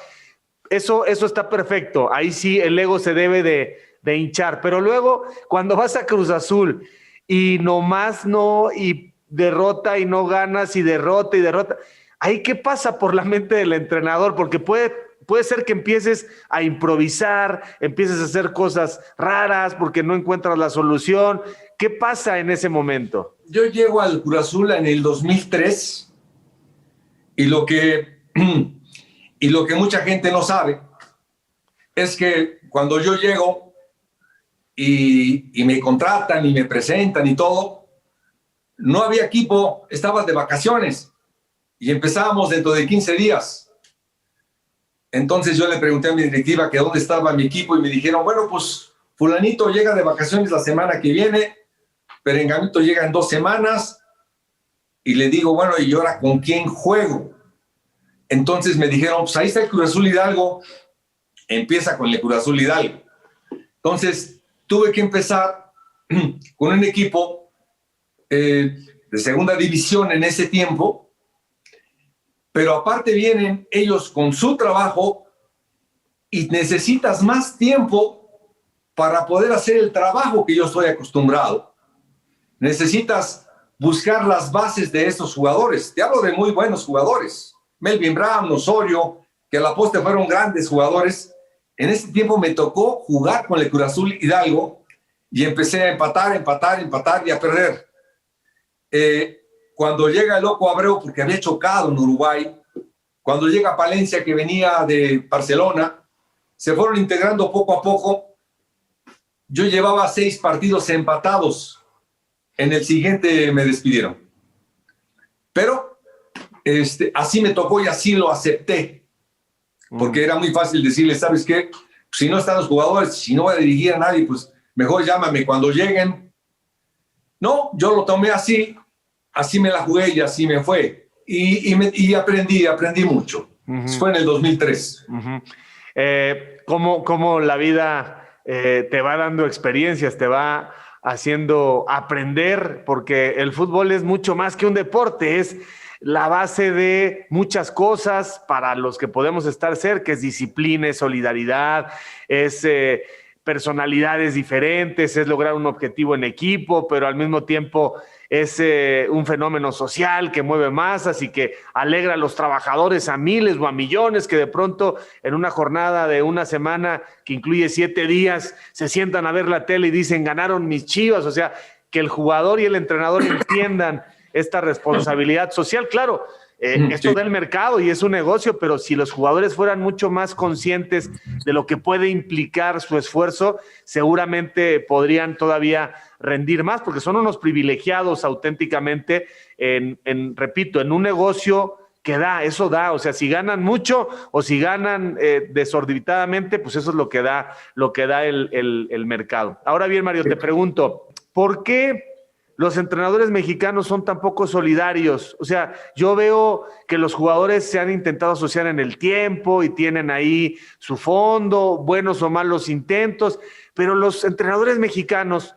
Eso está perfecto, ahí sí el ego se debe de hinchar, pero luego cuando vas a Cruz Azul y nomás no, y derrota y no ganas y derrota, ahí qué pasa por la mente del entrenador, porque puede ser que empieces a improvisar, empieces a hacer cosas raras porque no encuentras la solución. ¿Qué pasa en ese momento? Yo llego al Cruz Azul en el 2003 y lo que mucha gente no sabe es que cuando yo llego y me contratan y me presentan y todo, no había equipo, estaba de vacaciones y empezábamos dentro de 15 días. Entonces yo le pregunté a mi directiva que dónde estaba mi equipo y me dijeron, bueno, pues fulanito llega de vacaciones la semana que viene, Perenganito llega en 2 semanas, y le digo, bueno, ¿y ahora con quién juego? Entonces me dijeron, pues ahí está el Cruz Azul Hidalgo, empieza con el Cruz Azul Hidalgo. Entonces tuve que empezar con un equipo de segunda división en ese tiempo, pero aparte vienen ellos con su trabajo y necesitas más tiempo para poder hacer el trabajo que yo estoy acostumbrado. Necesitas buscar las bases de estos jugadores. Te hablo de muy buenos jugadores. Melvin Brown, Osorio, que a la postre fueron grandes jugadores. En ese tiempo me tocó jugar con el Cruz Azul Hidalgo y empecé a empatar y a perder. Cuando llega el Loco Abreu, porque había chocado en Uruguay, cuando llega Palencia, que venía de Barcelona, se fueron integrando poco a poco. Yo llevaba 6 partidos empatados. En el siguiente me despidieron. Pero así me tocó y así lo acepté. Porque era muy fácil decirle, ¿sabes qué? Si no están los jugadores, si no voy a dirigir a nadie, pues mejor llámame cuando lleguen. No, yo lo tomé así me la jugué y así me fue. Y aprendí mucho. Eso fue en el 2003. ¿Cómo la vida te va dando experiencias, te va haciendo aprender? Porque el fútbol es mucho más que un deporte, es la base de muchas cosas para los que podemos estar cerca, es disciplina, es solidaridad, es personalidades diferentes, es lograr un objetivo en equipo, pero al mismo tiempo es un fenómeno social que mueve masas y que alegra a los trabajadores a miles o a millones que de pronto en una jornada de una semana que incluye 7 días se sientan a ver la tele y dicen ganaron mis Chivas. O sea, que el jugador y el entrenador entiendan esta responsabilidad social. Claro, esto del mercado y es un negocio, pero si los jugadores fueran mucho más conscientes de lo que puede implicar su esfuerzo, seguramente podrían todavía rendir más, porque son unos privilegiados auténticamente repito, en un negocio que eso da, o sea, si ganan mucho o si ganan desorbitadamente, pues eso es lo que da el mercado. Ahora bien, Mario, te pregunto, ¿por qué los entrenadores mexicanos son tan poco solidarios? O sea, yo veo que los jugadores se han intentado asociar en el tiempo y tienen ahí su fondo, buenos o malos intentos, pero los entrenadores mexicanos,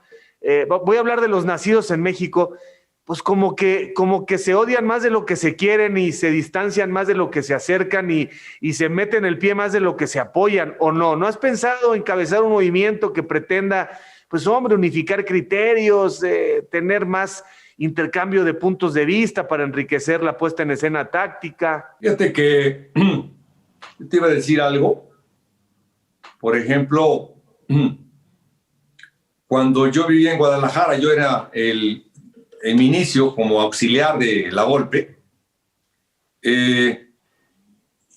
voy a hablar de los nacidos en México, pues como que se odian más de lo que se quieren y se distancian más de lo que se acercan y se meten el pie más de lo que se apoyan, ¿o no? ¿No has pensado encabezar un movimiento que pretenda, pues hombre, unificar criterios, tener más intercambio de puntos de vista para enriquecer la puesta en escena táctica? Fíjate que te iba a decir algo. Por ejemplo, cuando yo vivía en Guadalajara, yo era en mi inicio como auxiliar de La Volpe.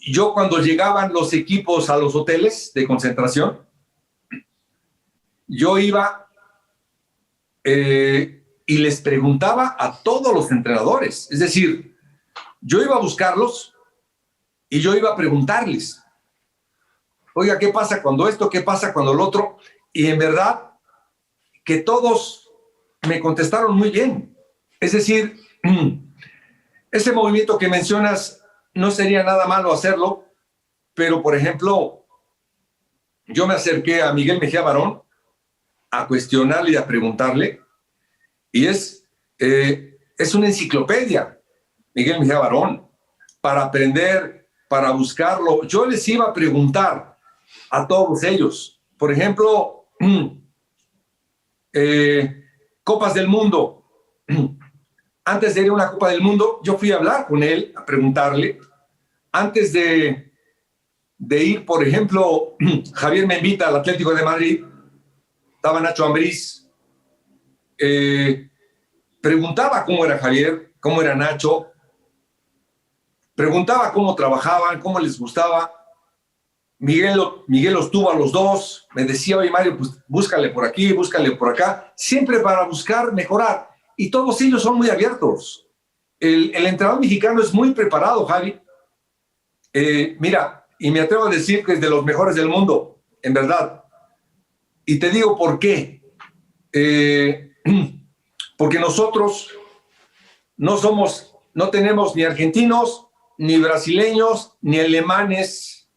Yo cuando llegaban los equipos a los hoteles de concentración, yo iba y les preguntaba a todos los entrenadores. Es decir, yo iba a buscarlos y yo iba a preguntarles. oiga, ¿qué pasa cuando esto? ¿Qué pasa cuando lo otro? Y en verdad que todos me contestaron muy bien. Es decir, ese movimiento que mencionas no sería nada malo hacerlo, pero por ejemplo, yo me acerqué a Miguel Mejía Barón a cuestionarle y a preguntarle, y es una enciclopedia, Miguel Mejía Barón, para aprender, para buscarlo. Yo les iba a preguntar a todos ellos, por ejemplo, Copas del Mundo. Antes de ir a una Copa del Mundo, yo fui a hablar con él, a preguntarle. Antes de ir, por ejemplo, Javier me invita al Atlético de Madrid, estaba Nacho Ambriz, preguntaba cómo era Javier, cómo era Nacho, preguntaba cómo trabajaban, cómo les gustaba. Miguel los tuvo a los dos, me decía, oye Mario, pues búscale por aquí, búscale por acá, siempre para buscar mejorar, y todos ellos son muy abiertos. El entrenador mexicano es muy preparado, Javi. Mira, y me atrevo a decir que es de los mejores del mundo, en verdad. Y te digo por qué. Porque nosotros no tenemos ni argentinos, ni brasileños, ni alemanes,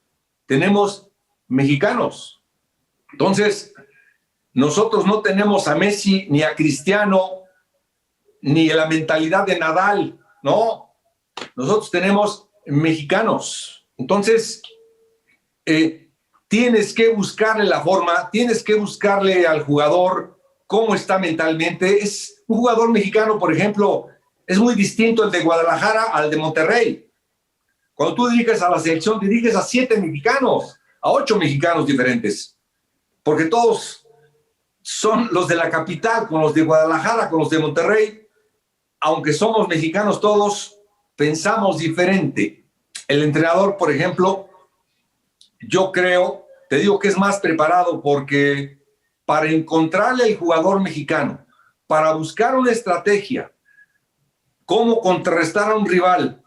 tenemos mexicanos. Entonces, nosotros no tenemos a Messi, ni a Cristiano, ni la mentalidad de Nadal, ¿no? Nosotros tenemos mexicanos. Entonces, tienes que buscarle la forma, tienes que buscarle al jugador cómo está mentalmente. Es un jugador mexicano, por ejemplo, es muy distinto el de Guadalajara al de Monterrey. Cuando tú diriges a la selección, diriges a 7 mexicanos, a 8 mexicanos diferentes, porque todos son los de la capital, con los de Guadalajara, con los de Monterrey. Aunque somos mexicanos todos, pensamos diferente. El entrenador, por ejemplo, yo creo, te digo que es más preparado, porque para encontrarle al jugador mexicano, para buscar una estrategia, cómo contrarrestar a un rival,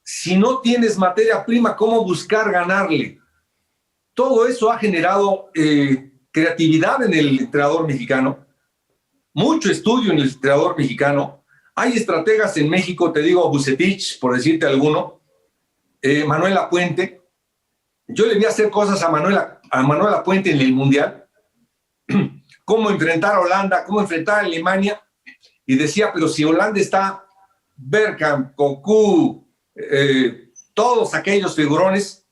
si no tienes materia prima, cómo buscar ganarle. Todo eso ha generado creatividad en el entrenador mexicano, mucho estudio en el entrenador mexicano. Hay estrategas en México, te digo, Bucetich, por decirte alguno, Manuel Lapuente. Yo le vi hacer cosas a Manuel Lapuente en el Mundial, cómo enfrentar a Holanda, cómo enfrentar a Alemania, y decía, pero si Holanda está Bergkamp, Cocu, todos aquellos figurones,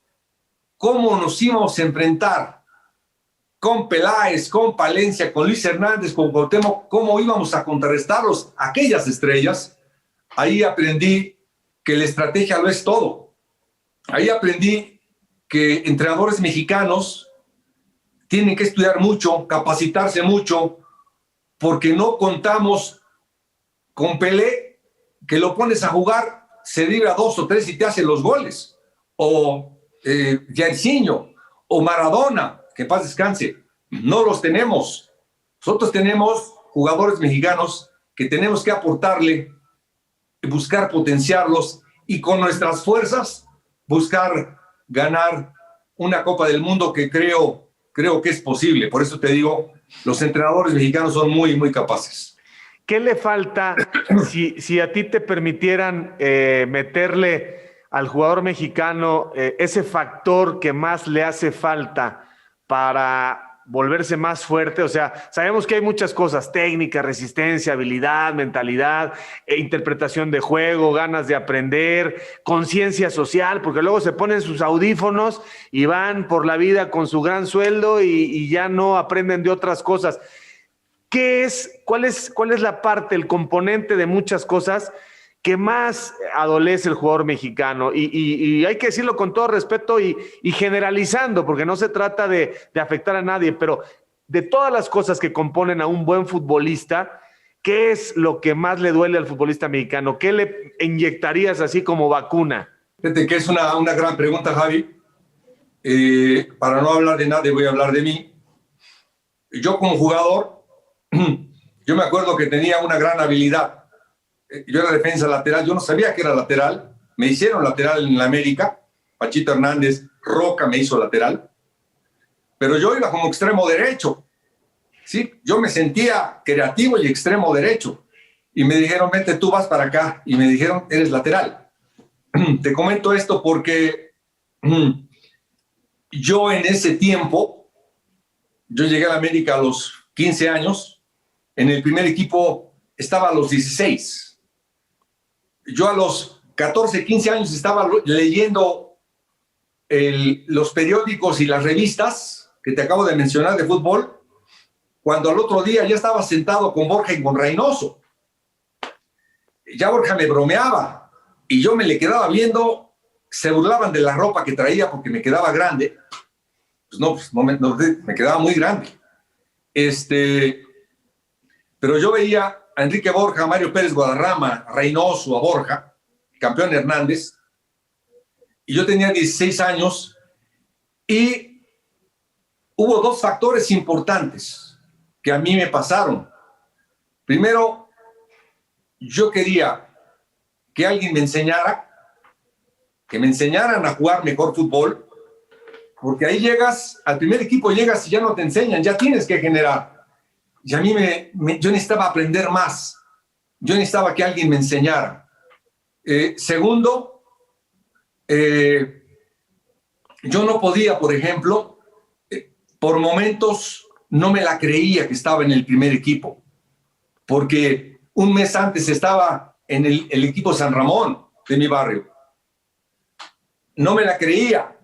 ¿cómo nos íbamos a enfrentar con Peláez, con Palencia, con Luis Hernández, con Cuauhtémoc? ¿Cómo íbamos a contrarrestarlos, aquellas estrellas? Ahí aprendí que la estrategia lo es todo. Ahí aprendí que entrenadores mexicanos tienen que estudiar mucho, capacitarse mucho, porque no contamos con Pelé, que lo pones a jugar, se libra 2 o 3 y te hace los goles, o Jairzinho, o Maradona, que en paz descanse. No los tenemos. Nosotros tenemos jugadores mexicanos que tenemos que aportarle, buscar potenciarlos, y con nuestras fuerzas buscar ganar una Copa del Mundo, que creo que es posible. Por eso te digo, los entrenadores mexicanos son muy, muy capaces. ¿Qué le falta si a ti te permitieran meterle al jugador mexicano ese factor que más le hace falta para volverse más fuerte? O sea, sabemos que hay muchas cosas: técnica, resistencia, habilidad, mentalidad, interpretación de juego, ganas de aprender, conciencia social, porque luego se ponen sus audífonos y van por la vida con su gran sueldo y ya no aprenden de otras cosas. ¿Cuál es la parte, el componente de muchas cosas que más adolece el jugador mexicano? Y hay que decirlo con todo respeto y generalizando, porque no se trata de afectar a nadie, pero de todas las cosas que componen a un buen futbolista, ¿qué es lo que más le duele al futbolista mexicano? ¿Qué le inyectarías así como vacuna? Fíjate que es una gran pregunta, Javi. Para no hablar de nadie, voy a hablar de mí. Yo como jugador, yo me acuerdo que tenía una gran habilidad. Yo era defensa lateral, yo no sabía que era lateral, me hicieron lateral en la América, Pachito Hernández, Roca me hizo lateral, pero yo iba como extremo derecho. Sí, yo me sentía creativo y extremo derecho. Y me dijeron, vente, tú vas para acá. Y me dijeron, eres lateral. Te comento esto porque yo en ese tiempo, yo llegué a la América a los 15 años. En el primer equipo estaba a los 16. Yo a los 14, 15 años estaba leyendo los periódicos y las revistas que te acabo de mencionar de fútbol, cuando al otro día ya estaba sentado con Borja y con Reynoso. Ya Borja me bromeaba y yo me le quedaba viendo, se burlaban de la ropa que traía porque me quedaba grande. Pues no, me quedaba muy grande. Pero yo veía a Enrique Borja, a Mario Pérez Guadarrama, a Reynoso, a Borja, campeón Hernández, y yo tenía 16 años y hubo dos factores importantes que a mí me pasaron. Primero, yo quería que alguien me enseñara, que me enseñaran a jugar mejor fútbol, porque ahí llegas, al primer equipo llegas y ya no te enseñan, ya tienes que generar. Y a mí yo necesitaba aprender más, yo necesitaba que alguien me enseñara. Segundo, yo no podía, por ejemplo, por momentos no me la creía que estaba en el primer equipo, porque un mes antes estaba en el equipo San Ramón de mi barrio. No me la creía.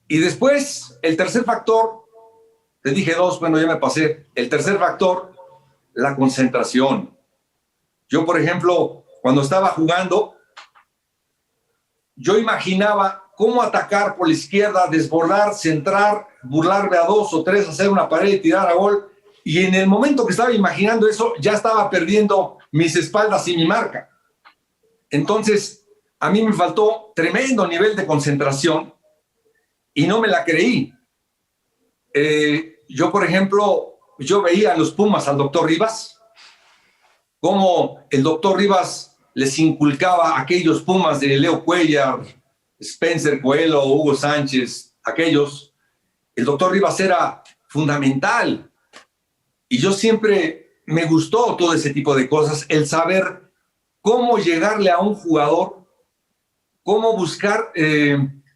Y después, el tercer factor, te dije dos, bueno, ya me pasé. El tercer factor, la concentración. Yo, por ejemplo, cuando estaba jugando, yo imaginaba cómo atacar por la izquierda, desbordar, centrar, burlarme a 2 o 3, hacer una pared y tirar a gol. Y en el momento que estaba imaginando eso, ya estaba perdiendo mis espaldas y mi marca. Entonces, a mí me faltó tremendo nivel de concentración y no me la creí. Yo, por ejemplo, yo veía a los Pumas al doctor Rivas, cómo el doctor Rivas les inculcaba a aquellos Pumas de Leo Cuellar, Spencer Coelho, Hugo Sánchez, aquellos. El doctor Rivas era fundamental. Y yo siempre me gustó todo ese tipo de cosas, el saber cómo llegarle a un jugador, cómo buscar,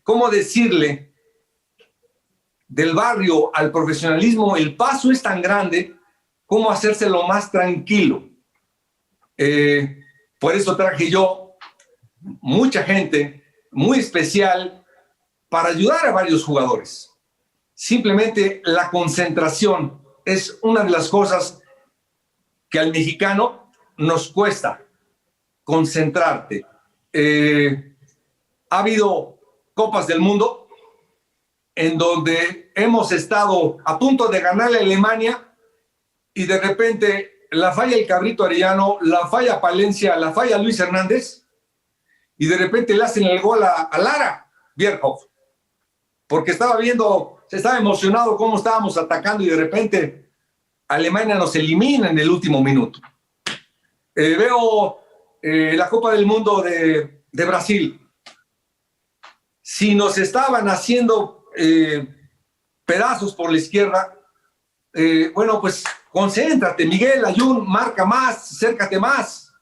cómo decirle del barrio al profesionalismo, el paso es tan grande, cómo hacérselo más tranquilo. Por eso traje yo mucha gente muy especial para ayudar a varios jugadores. Simplemente la concentración es una de las cosas que al mexicano nos cuesta, concentrarte. Ha habido Copas del Mundo en donde hemos estado a punto de ganarle a Alemania y de repente la falla el Cabrito Arellano, la falla Palencia, la falla Luis Hernández y de repente le hacen el gol a Lara Bierhoff porque estaba emocionado cómo estábamos atacando y de repente Alemania nos elimina en el último minuto. Veo la Copa del Mundo de Brasil. Si nos estaban haciendo pedazos por la izquierda, bueno, pues concéntrate, Miguel, Ayun, marca más, acércate más,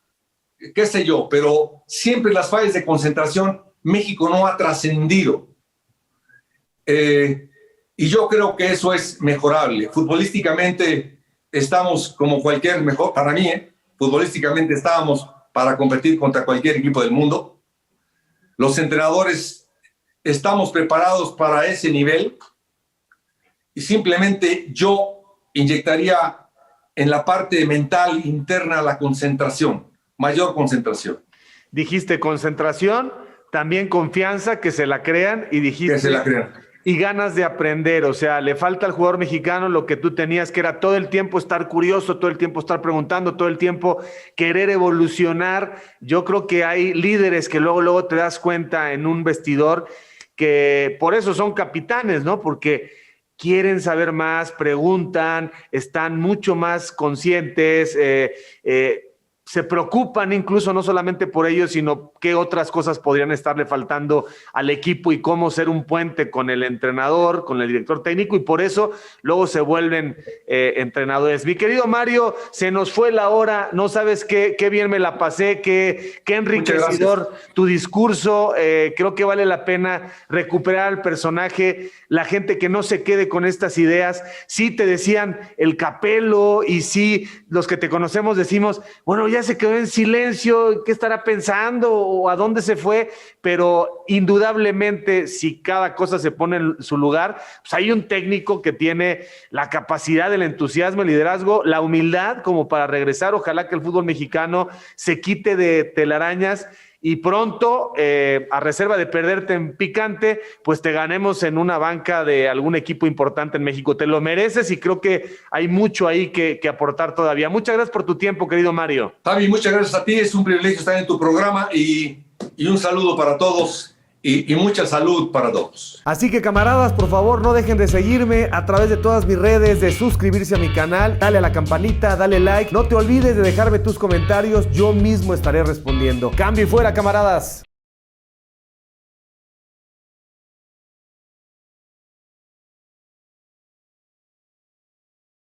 qué sé yo, pero siempre las fallas de concentración, México no ha trascendido. Y yo creo que eso es mejorable. Futbolísticamente estamos como cualquier mejor, para mí, futbolísticamente estábamos para competir contra cualquier equipo del mundo. Los entrenadores estamos preparados para ese nivel y simplemente yo inyectaría en la parte mental interna la concentración, mayor concentración. Dijiste concentración, también confianza, que se la crean y dijiste... Que se la crean. Y ganas de aprender, o sea, le falta al jugador mexicano lo que tú tenías, que era todo el tiempo estar curioso, todo el tiempo estar preguntando, todo el tiempo querer evolucionar. Yo creo que hay líderes que luego te das cuenta en un vestidor que por eso son capitanes, ¿no? Porque quieren saber más, preguntan, están mucho más conscientes, se preocupan incluso no solamente por ellos, sino qué otras cosas podrían estarle faltando al equipo y cómo ser un puente con el entrenador, con el director técnico, y por eso luego se vuelven entrenadores. Mi querido Mario, se nos fue la hora, no sabes qué bien me la pasé, qué enriquecedor tu discurso, creo que vale la pena recuperar al personaje, la gente que no se quede con estas ideas. Sí te decían el Capello, y sí, los que te conocemos decimos, bueno, ya se quedó en silencio, ¿qué estará pensando o a dónde se fue? Pero indudablemente, si cada cosa se pone en su lugar, pues hay un técnico que tiene la capacidad, el entusiasmo, el liderazgo, la humildad como para regresar. Ojalá que el fútbol mexicano se quite de telarañas y pronto, a reserva de perderte en picante, pues te ganemos en una banca de algún equipo importante en México. Te lo mereces y creo que hay mucho ahí que aportar todavía. Muchas gracias por tu tiempo, querido Mario. Javi, muchas gracias a ti. Es un privilegio estar en tu programa y un saludo para todos. Y mucha salud para todos. Así que, camaradas, por favor, no dejen de seguirme a través de todas mis redes, de suscribirse a mi canal, dale a la campanita, dale like. No te olvides de dejarme tus comentarios, yo mismo estaré respondiendo. Cambio y fuera, camaradas.